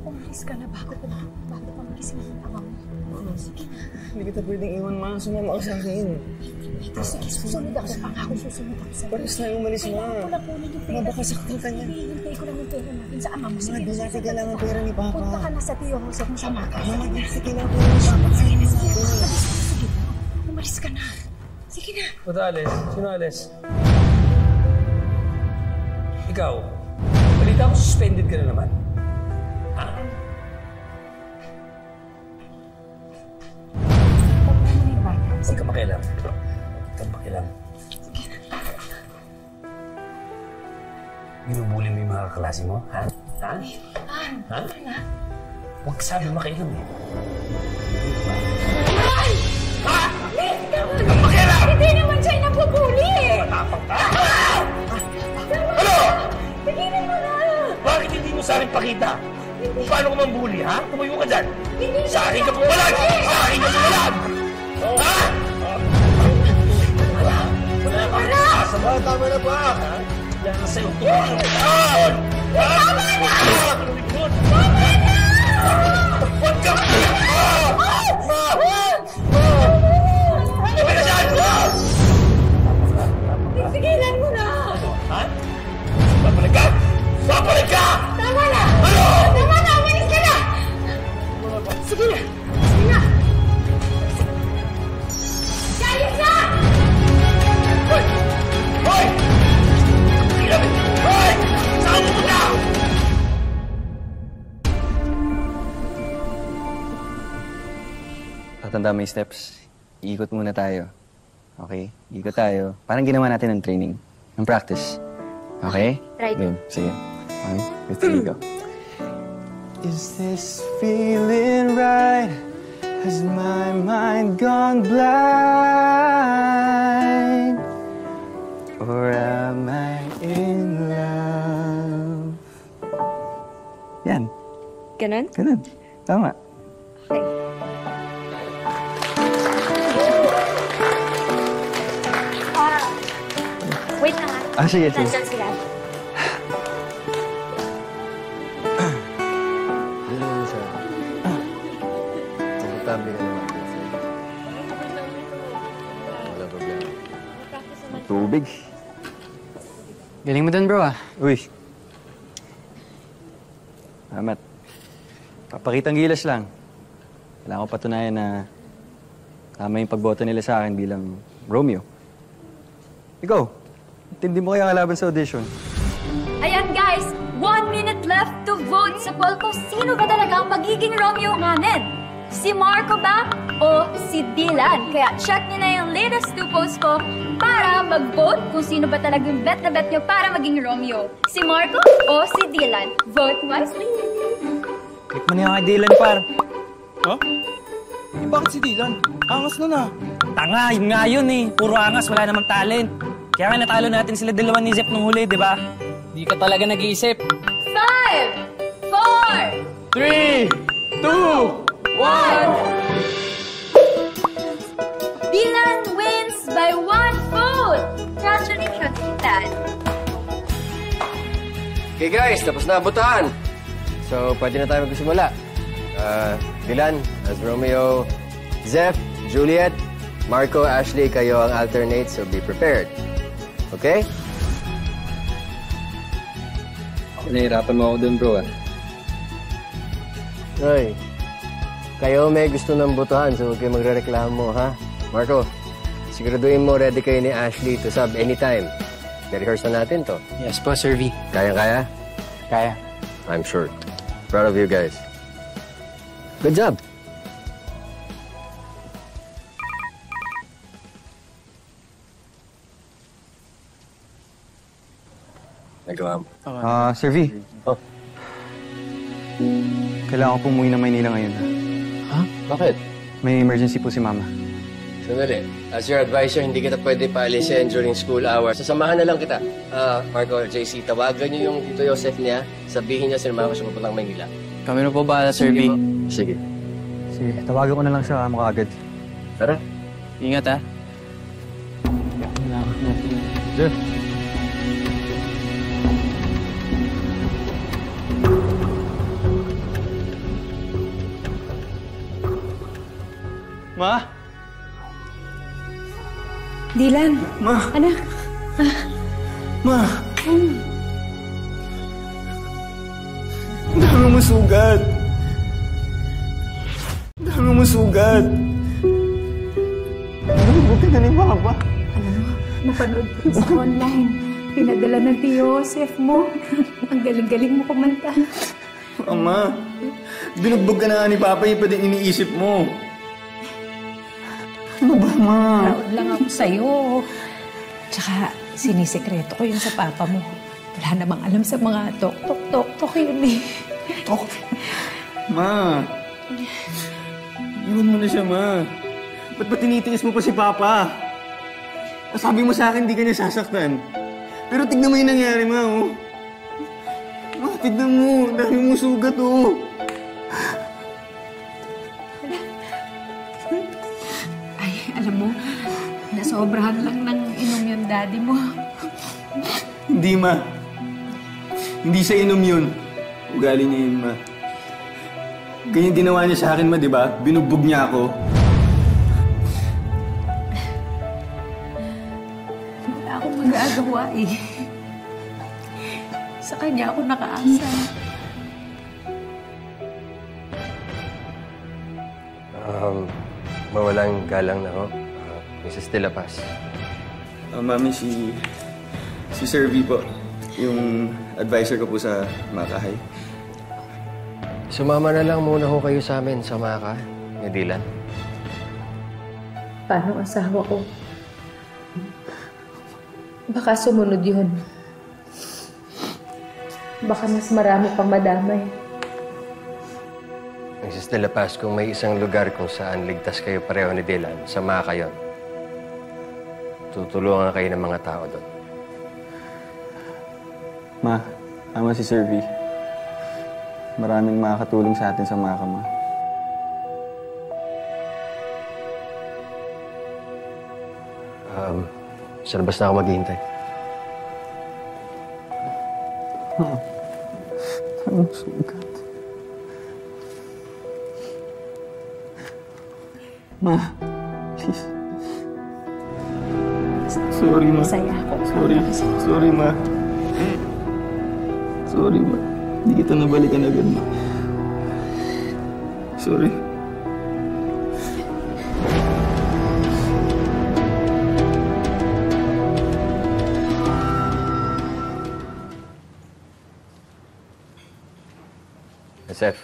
Umalis ka na bago pa magising ng tama mo. Sige na. Hindi kita pwedeng iwan, ma. Sumama ka sa akin. Sige, susunod ako. Pangako, susunod ako sa'yo. Paris na umalis, ma. Kailangan ko lang kunin yung pera. Baka saktan ka niya. Hihintay ko lang yung pera natin sa ama mo. Sige, di natin kailangan pera ni Papa. Punta ka na sa Tio Jose kung sama ka. Mama, di natin kailangan pera ni Papa. Sige na. Umalis ka na. Sige na. Ba't alis? Sino alis? Ikaw, balita ko suspended ka na naman. Ha? Huwag ka makialam. Huwag ka makialam. Binubuli mo yung mga kaklase mo, ha? Ha? Ha? Huwag sabi makialam eh. Ay! Ha? Huwag kang makialam! Hindi naman siya nabubuli eh! Matapang ka! Ano? Tigilan mo na! Bakit hindi mo sa akin pakita? Kung paano ko mambuli, ha? Tumayo ka dyan! Hindi sa akin ka pumalag! Sa akin ka pumalag! Ha? Wala! Sama, tama na ba? Wala na sa'yo. Tumayo ka! Tama na! Tama na! Huwag ka! Huwag ka dyan! Tigilan mo na! Ha? Papalag ka! Papalag ka! Tama na! Ano? Tama na! Umalis ka na! Sige na! Sige na! Kayos na! Hoy! Hoy! Hoy! Saan mo na? Tatanda mo yung steps. Iikot muna tayo. Okay? Iikot tayo. Parang ginawa natin ng training. Ng practice. Okay? Right. Game. Sige. 1, 2, 3, go. Is this feeling right? Has my mind gone blind? Or am I in love? Yan. Ganon? Ganun. Tama. Okay. Wait lang ha. Sige, sige. Nasaan sila? Komportable ka naman. Wala problema. Tubig. Galing mo dun, bro, ah. Uy. Salamat. Papakitang gilas lang. Kailangan ko patunayan na tama yung pagboto nila sa akin bilang Romeo. Ikaw, intindi mo kaya kalaban sa audition? Ayan guys, 1 minute left to vote sa poll kung sino ba talaga ang magiging Romeo namin. Si Marco ba o si Dylan? Kaya check nyo na yung latest 2 posts ko para mag-vote kung sino ba talaga yung bet na bet nyo para maging Romeo. Si Marco o si Dylan? Vote wisely. Click mo niya kay Dylan, par. Huh? Eh, bakit si Dylan? Angas na na. Tanga, yun nga yun eh. Puro angas, wala namang talent. Kaya nga natalo natin sila dalawa ni Zep nung huli, di ba? Di ka talaga nag-iisip. 5, 4, 3, 2, 1. Dylan wins by 1 vote. Congratulations, Dad. Okay guys, tapos na ang botohan. So, pwede na tayo magsimula. Dylan, as Romeo, Zeph, Juliet, Marco, Ashley, kayo ang alternate, so be prepared. Okay? Nahihirapan mo ako dun, bro, ah. Hoy, kayo may gusto ng botohan, so huwag kayo magre-reklamo, ha? Marco, siguraduhin mo ready kayo ni Ashley to sub anytime. I-rehearse na natin to. Yes po, Sir V. Kaya-kaya? Kaya. I'm sure. Proud of you guys. Good job. Nagawa mo. Sir V. Oh. Kailangan ko pong umuwi ng Maynila ngayon, ha? Ha? Bakit? May emergency po si Mama. Sandali. As your advisor, hindi kita pwede paalisin during school hours. Sasamahan na lang kita. Marco, JC, tawagan niyo yung Tito Joseph niya. Sabihin niya sinamahan ko siya papuntang Maynila. Kami na po ba, Sir V? Sige. Sige, tawagan ko na lang siya mo kaagad. Tara. Ingat, ha? Sir. Ma? Dylan. Ma? Anak. Ma? Ang dami mo sugat. Ang dami mo sugat. Buti na ni Papa. Alam mo, napanood ko sa online. Pinadala ng Tio Joseph mo. Ang galing-galing mo kumanta. Ama, binugbog ka na nga ni Papa, yung pa din iniisip mo. Ano ba, Ma? Proud lang ako sa'yo. Tsaka, sinisekreto ko yun sa Papa mo. Wala namang alam sa mga tok-tok-tok-tok yun eh. Tok? Ma, iwan mo na siya, Ma. Ba't ba tinitiis mo pa si Papa? Sabi mo sa akin, di ka niya sasaktan. Pero tignan mo yung nangyari, Ma, oh. Ma, tignan mo. Dami mo sugat, oh. Ay, alam mo, nasobrahan lang ng inom yung daddy mo. Hindi, Ma. Hindi sa inom yun. Ugali niya yun, Ma. Ganyan ginawa niya sa akin, Ma, di ba? Binugbog niya ako. Wala akong magagawa eh. Sa kanya ako nakaasa. Mawalang galang na ho. Mrs. De La Paz. Mami, si Sir V po. Yung advisor ko po sa Makahay. Sumama na lang muna ho kayo sa amin sa Maka, ni Dylan. Paano asawa ko? Baka sumunod yun. Baka mas marami pang madamay. Mrs. De La Paz, kung may isang lugar kung saan ligtas kayo pareho ni Dylan, sa Maka yun. Tutulungan kayo ng mga tao doon. Ma, ama si Sir V. Maraming makakatulong sa atin sa Maka, Ma. Sa labas na ako maghihintay. Anong sugat? Ma, please. Sorry, Ma. Masaya ako. Sorry, Ma. Sorry, Ma. Hindi kita nabalikan agad, Ma. Sorry. Seth.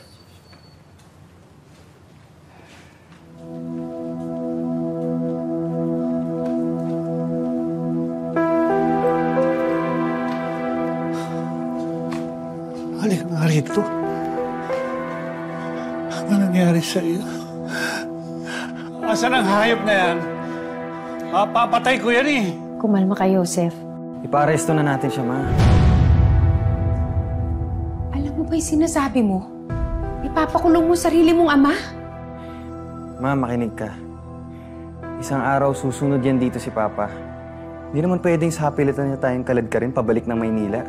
Halika nga rito. Ano nangyari sa iyo? Asan ang hayop na yan? Papatay ko yan eh. Kumalma ka, Joseph. Ipa-aresto na natin siya, Ma. Alam mo ba yung sinasabi mo? Ipapakulong mo sarili mong ama? Ma, makinig ka. Isang araw susunod yan dito si Papa. Hindi naman pwedeng sa hapilitan niya tayong kalad ka rin pabalik ng Maynila.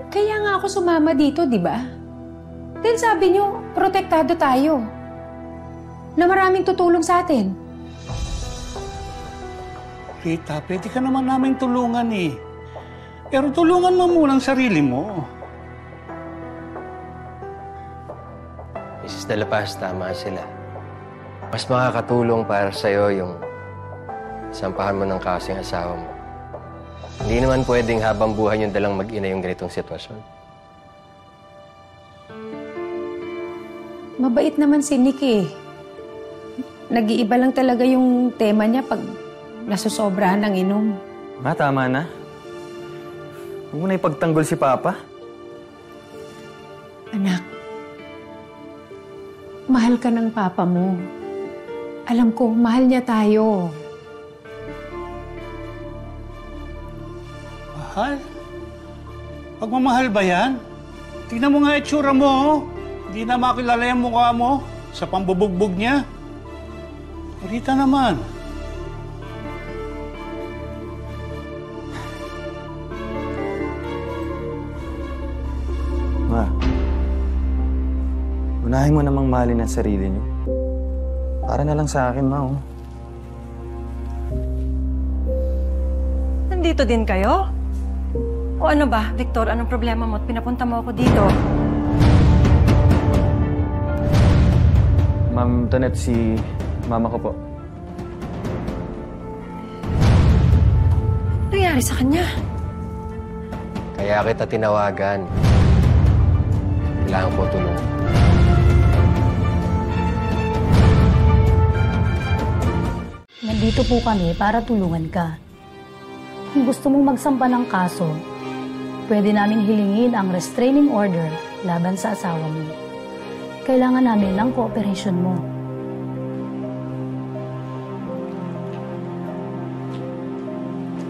Kaya nga ako sumama dito, di ba? Dahil sabi niyo, protektado tayo. Na maraming tutulong sa atin. Rita, pwede ka naman namin tulungan eh. Pero tulungan mo muna ang sarili mo. Mrs. De La Paz, tama sila. Mas makakatulong para sa'yo yung sampahan mo ng kasing asawa mo. Hindi naman pwedeng habang buhay yung dalang mag-ina yung ganitong sitwasyon. Mabait naman si Nick eh. Nag-iiba lang talaga yung tema niya pag nasusobrahan ng inom. Ma, tama na. Huwag mo na ipagtanggol si Papa. Anak, mahal ka ng Papa mo. Alam ko, mahal niya tayo. Mahal? Pagmamahal ba yan? Tingnan mo nga itsura mo, oh. Hindi na makilala yung mukha mo sa pambubugbog niya. Rita naman. Ma, unahin mo namang mahalin ang sarili niyo. Para na lang sa akin, Ma, oh. Nandito din kayo? O ano ba, Victor, anong problema mo at pinapunta mo ako dito? Ma'am Tonet, si mama ko po. Ano nangyari sa kanya? Kaya kita tinawagan. Kailangan ko tulong. Nandito po kami para tulungan ka. Kung gusto mong magsampa ng kaso, pwede naming hilingin ang restraining order laban sa asawa mo. Kailangan namin ng cooperation mo.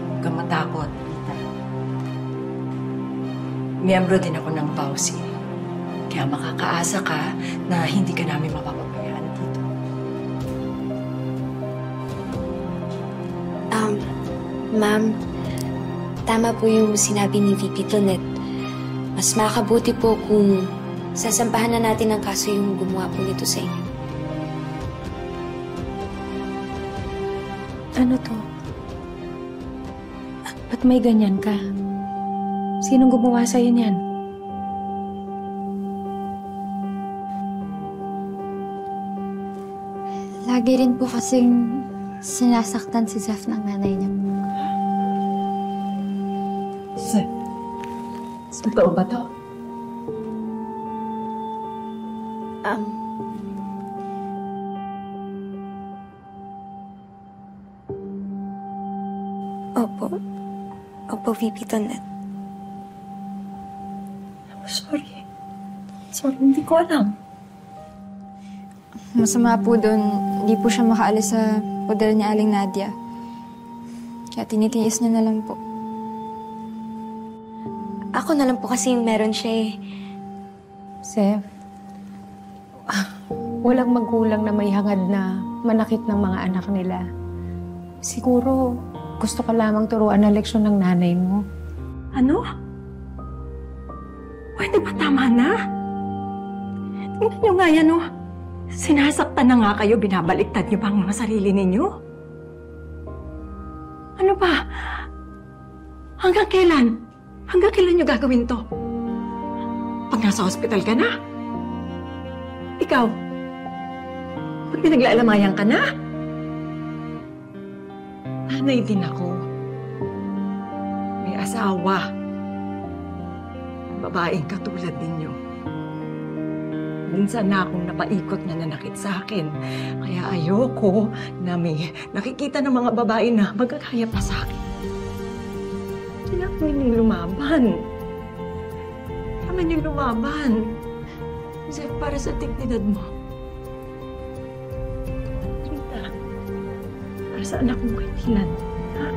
Huwag kang matakot. Miyembro din ako ng PAUSI. Kaya makakaasa ka na hindi ka namin mapapabayaan dito. Ma'am, tama po yung sinabi ni VP Tonet. Mas makabuti po kung sasampahan na natin ang kaso yung gumawa po nito sa inyo. Ano to? Ba't may ganyan ka? Sinong gumawa sa'yo niyan? Lagi rin po kasing sinasaktan si Zef ng nanay niya. Totoo ba to? Opo, VP Tonet. Sorry. Hindi ko alam. Masama po doon, hindi po siya makaalis sa poder ni Aling Nadia. Kaya tinitiis niya na lang po. Ako na lang po kasi meron siya eh. Zef, walang magulang na may hangad na manakit ng mga anak nila. Siguro, gusto ka lamang turuan ng leksyon ng nanay mo. Ano? Pwede ba tama na? Tingnan niyo nga yan, oh. Sinasaktan na nga kayo, binabaliktad niyo pa ang mga sarili ninyo? Ano ba? Hanggang kailan? Hanggang kailan niyo gagawin to? Pag nasa hospital ka na? Ikaw? Pag pinaglalamayan ka na? Nanay din ako. May asawa. Babaeng katulad ninyo. Minsan na akong napaikot na nanakit sa akin. Kaya ayoko na may nakikita ng mga babae na magkakaya pa sa akin. Kailangan niyong lumaban. Kailangan niyong lumaban. Kasi para sa dignidad mo. Rita, para sa anak mo kay Dylan. Ha?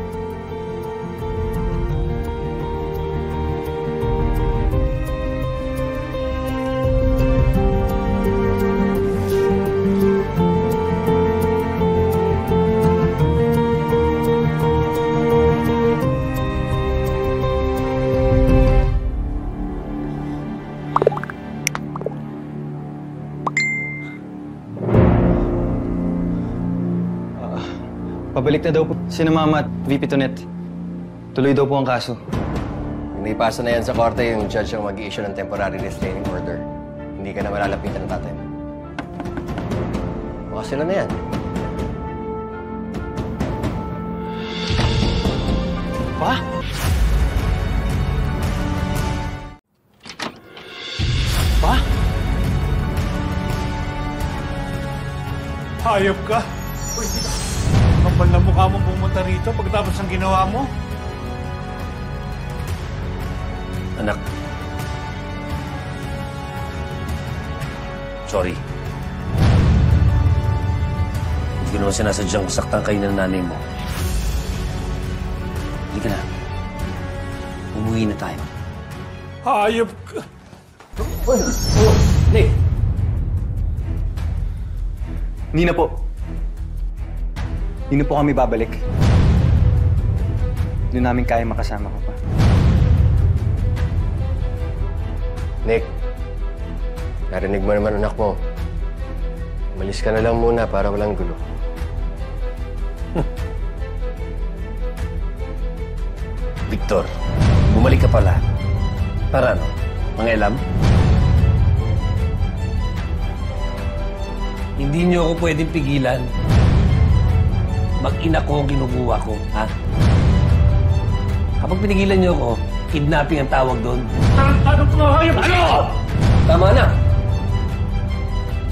Pabalik na daw po si Mama at VP Tonet. Tuloy daw po ang kaso. Hindi pasa na yan sa korte, yung judge ang mag-i-issue ng temporary restraining order. Hindi ka na malalapitan ng tatay mo. Baka sila na yan. Pa? Pa? Hayop ka. Kapal na mukha mong pumunta rito pagkatapos ng ginawa mo. Anak. Sorry. Hindi ko naman sinasadyang saktan kayo ng nanay mo. Hindi ka na. Umuwi na tayo. Hayop ka. Nick! Hindi na po. Hindi na po kami babalik. Hindi namin kaya makasama ka pa. Nick, narinig mo naman anak mo. Umalis ka na lang muna para walang gulo. Victor, bumalik ka pala. Para ano? Mangialam? Hindi niyo ako pwedeng pigilan. Mag-ina ko ang kinukuha ko, ha? Kapag pinigilan niyo ako, kidnapping ang tawag doon. Ano ko hayop? Ano? Tama na!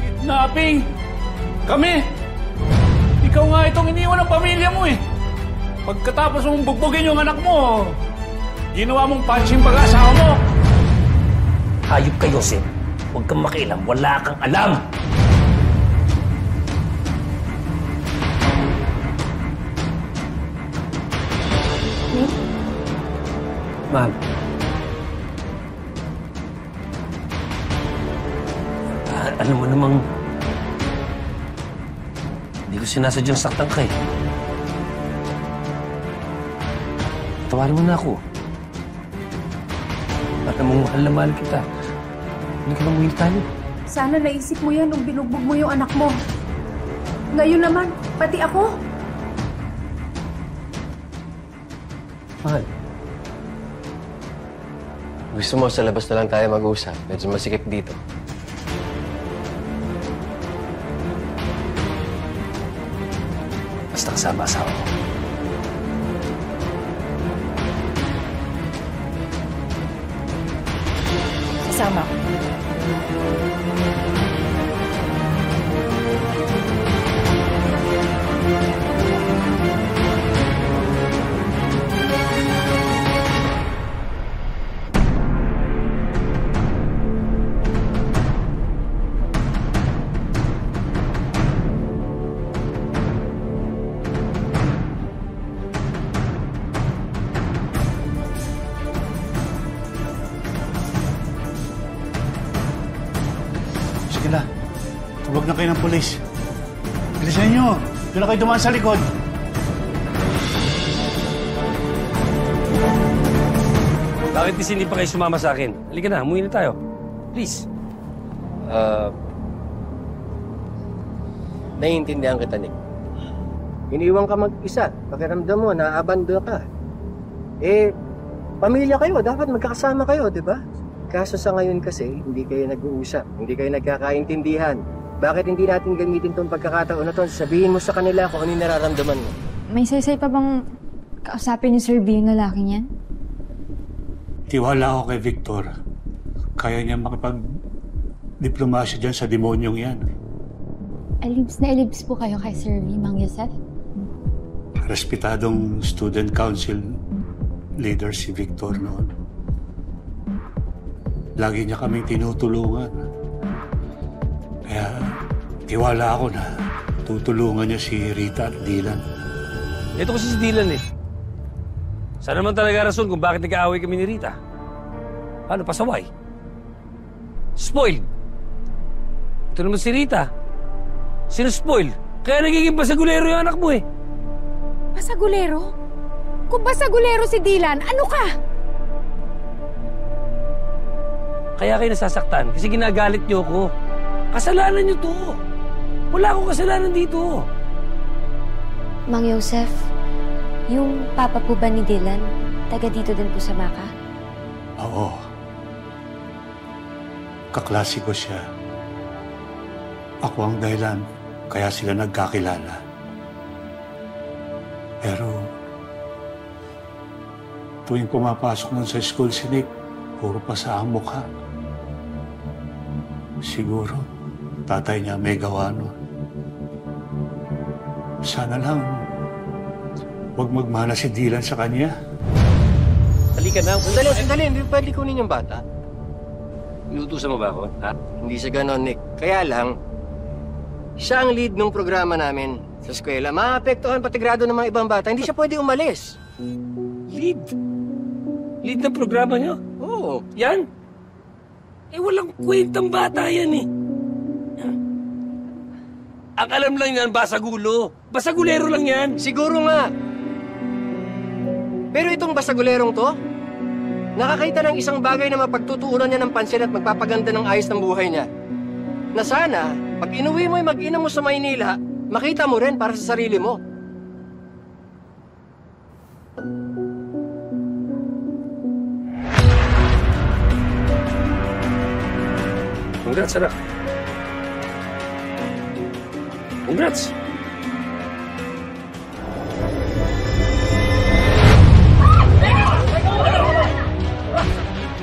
Kidnapping! Kami! Ikaw nga itong iniwan ng pamilya mo eh. Pagkatapos mong bugbugin yung anak mo, ginawa mong pansing pag-asawa mo. Hayop ka, Joseph. Huwag kang makialam. Wala kang alam. Ma'am. Alam mo namang... Hindi ko sinasadyang saktan ka eh. Tawarin mo na ako. Alam mong mahal na mahal kita. Hindi ka namuhin tayo. Sana naisip mo yan nung binugbog mo yung anak mo. Ngayon naman, pati ako. Mahal. Gusto mo sa labas na lang tayo mag-usap. Medyo masikip dito. Basta kasama asawa ko. Kasama ko. Sige na. Tawag na kayo ng polis. Bilisan nyo. Doon na kayo dumaan sa likod. Bakit kasi hindi pa kayo sumama sa akin? Halika na, umuwi na tayo. Please. Naiintindihan kita, Nick. Iniwan ka mag-isa. Pakiramdam mo, naabandon ka. Eh, pamilya kayo. Dapat magkakasama kayo, di ba? Kaso sa ngayon kasi, hindi kayo nag-uusap. Hindi kayo nagkakaintindihan. Bakit hindi natin gamitin tong pagkakataon na to? Sabihin mo sa kanila kung ano yung nararamdaman mo. May saysay pa bang kausapin ni Sir B yung lalaking yan? Tiwala ako kay Victor. Kaya niya makipag-diplomasya dyan sa demonyong yan. Alibs na alibs po kayo kay Sir V, Mang Yosef? Respetadong student council leader si Victor noon. Lagi niya kaming tinutulungan. Kaya tiwala ako na tutulungan niya si Rita at Dylan. Ito kasi si Dylan eh. Sana naman talaga rason kung bakit nag-aaway kami ni Rita. Paano? Pasaway? Spoiled. Ito naman si Rita. Sino-spoiled? Kaya nagiging basagulero yung anak mo eh. Basagulero? Kung basagulero si Dylan, ano ka? Kaya kayo nasasaktan kasi ginagalit niyo ako. Kasalanan niyo to. Wala akong kasalanan dito. Mang Joseph, yung papa po ba ni Dylan, taga dito din po sa Maka? Oo. Kaklase ko siya. Ako ang dahilan kaya sila nagkakilala. Pero tuwing pumapasok nun sa school si Nick, puro pasa ang mukha. Siguro, tatay niya may gawa nun. Sana lang, huwag magmana si Dylan sa kanya. Halika na. Sandali. Hindi pwede kunin yung bata. Inutusan mo ba ako? Ha? Hindi siya ganon, Nick. Kaya lang, siya ang lead ng programa namin sa eskwela. Maapektuhan pati grado ng mga ibang bata. Hindi siya pwede umalis. Lead? Lead ng programa niyo? Oo. Yan? Eh, walang kwentang bata yan eh. Ang alam lang yan, basagulo. Basagulero lang yan. Siguro nga. Pero itong basagulerong to, nakakita ng isang bagay na mapagtutuunan niya ng pansin at magpapaganda ng ayos ng buhay niya. Na sana, Pag inuwi mo yung mag-ina mo sa Maynila, makita mo rin para sa sarili mo. Congrats, anak. Congrats!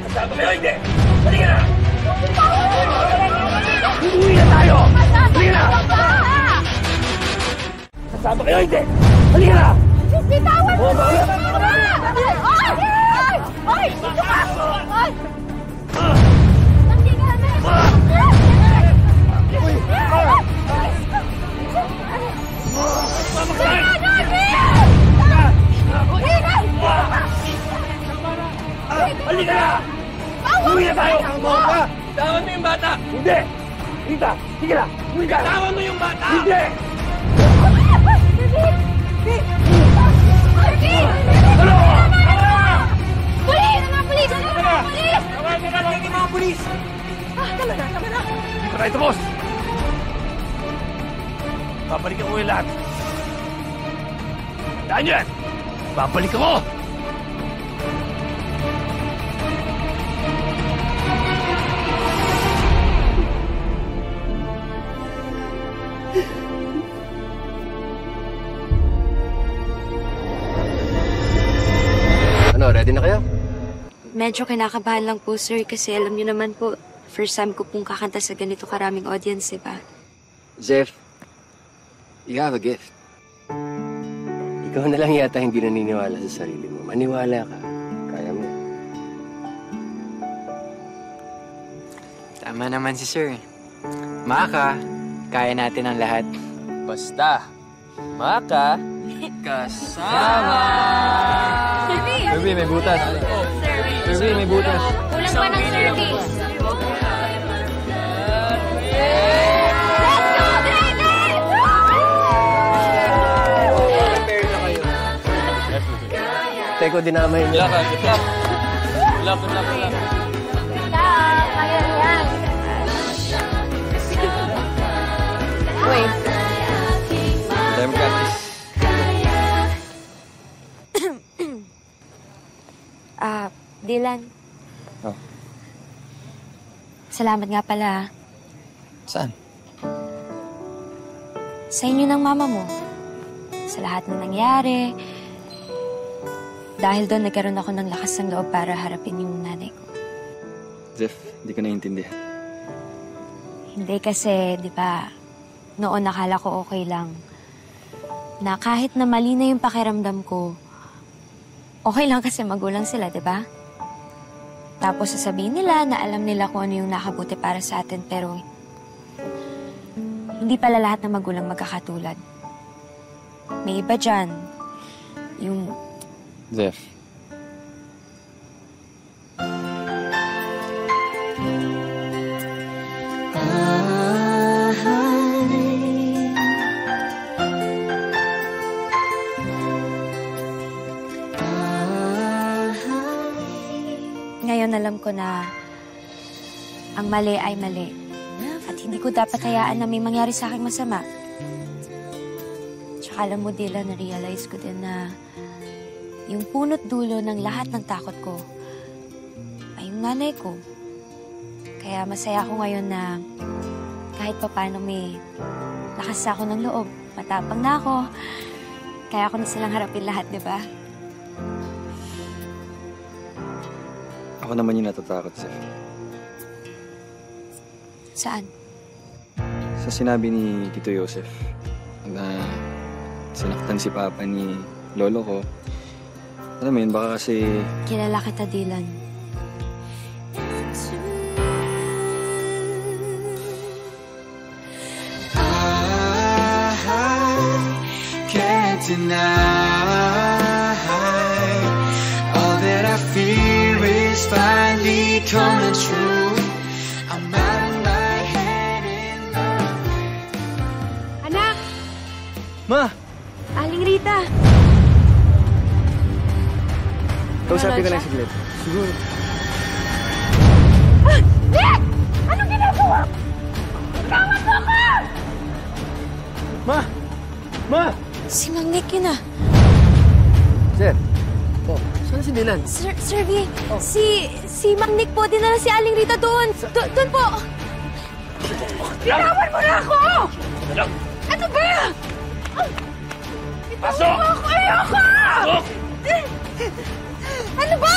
Kasama kayo, hindi! Halika na! Umuwi na tayo! Halika na! Kasama kayo, hindi! Halika na! Bitawan mo! Oy! Oy! Dito ka! Oy! Halika na! Uwi na tayo! Tawan mo yung bata! Hindi! Rita! Sige na! Uwi ka! Tawan mo yung bata! Hindi! Ano? Pulis! Pulis! Pulis! Tawagin natin yung mga pulis! Tama na! Tama na! Hindi pa tayo tapos! Babalikan ko yung lahat. Daan yan! Babalik ako! Ano, ready na kayo? Medyo kinakabahan lang po, sir, kasi alam niyo naman po, first time ko pong kakanta sa ganito karaming audience, diba? Zeph, you have a gift. Ikaw na lang yata hindi naniniwala sa sarili mo. Maniwala ka. Kaya mo. Tama naman si Sir. Maka, kaya natin ang lahat. Basta, Maka, kasama! Kirby, may butas. Kirby, may butas. Kulang pa ng service. Teko, dinamay niyo. Kaya yan. Wait. Time practice. Dylan. Oh. Salamat nga pala. Saan? Sa inyo ng mama mo. Sa lahat ng nangyari. Dahil doon, nagkaroon ako ng lakas ng loob para harapin yung nanay ko. Zeph, hindi ko naiintindihan. Hindi kasi, di ba, noon nakala ko okay lang. Na kahit na mali na yung pakiramdam ko, okay lang kasi magulang sila, di ba? Tapos sasabihin nila na alam nila kung ano yung nakabuti para sa atin, pero hindi pala lahat ng magulang magkakatulad. May iba dyan. Yung... Zeph. Ngayon alam ko na ang mali ay mali. At hindi ko dapat hayaan na may mangyari sa akin masama. Tsaka alam mo, Dylan, na-realize ko din na yung punot dulo ng lahat ng takot ko ay yung nanay ko. Kaya masaya ako ngayon na kahit pa paano may lakas ako ng loob. Matapang na ako. Kaya ako na silang harapin lahat, di ba? Ako naman yung natatakot, Zeph. Saan? Sa sinabi ni Tito Joseph na sinaktan si Papa ni Lolo ko. Alam mo yun, baka kasi... Kilala kita, Dylan. Can't deny all that I fear is finally coming true. I'm out of my head in love. Anak! Ma! Aling Rita! Kausapin ka lang saglit. Siguro. Ah! Nick! Anong ginagawa? Tawad mo ako! Nick, yun na. Sir. Oh, saan si Dylan? Sir V, si Mang Nick po, dinala si Aling Rita doon. Doon po. Tinawan mo na ako! Ano ba? Pasok! Ayoko! Ano ba?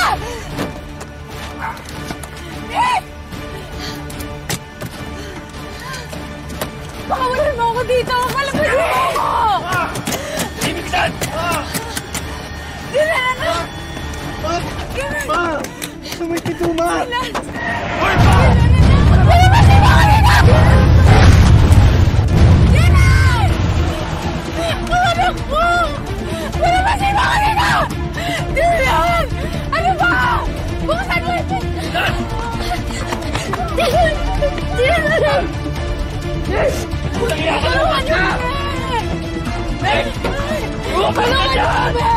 Pakawalan mo ako dito! Kalabasin mo ako! Ibigtan! Dylan! Ma! Sumiti to, Ma! Hoy, Ma! Kalabasin mo ako dito! Dylan! Kawalan mo! Kalabasin mo ako dito! Dylan! Ano ba? Buksan mo ito! Dylan! Dylan! Tulungan niyo kami! Tulungan niyo kami!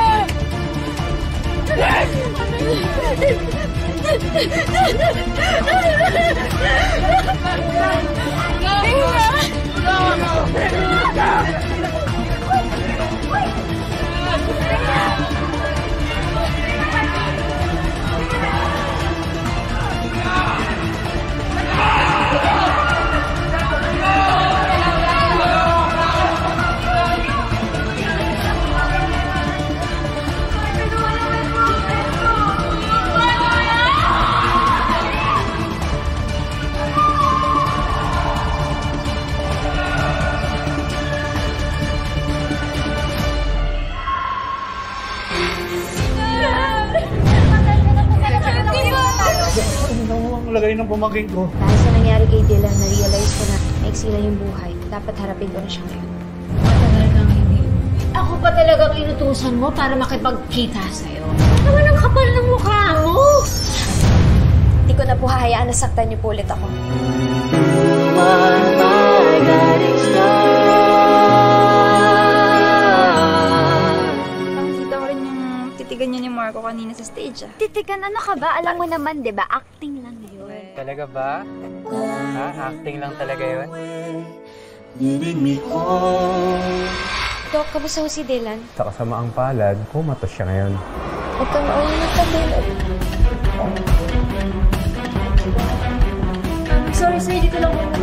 Lagay ng pamangkin ko. Dahil sa nangyari kay Dylan, na-realize ko na maiksi lang yung buhay. Dapat harapin ko na siya ngayon. Matagal nang hindi. Ako pa talagang inutusan mo para makipagkita sa'yo. Naman ang kapal ng mukha mo! Hindi ko na po hahayaan na saktan niyo po ulit ako. Nakita ko rin yung titigan niya ni Marco kanina sa stage. Titigan, ano ka ba? Alam mo naman, di ba? Acting lang yun. Talaga ba? Ha? Acting lang talaga yun? Dok, kamusta ho si Dylan? Sa kasamaang palad, kumatos siya ngayon. Huwag kang maulit ka, Dylan. Sorry, sir. Dito lang ako.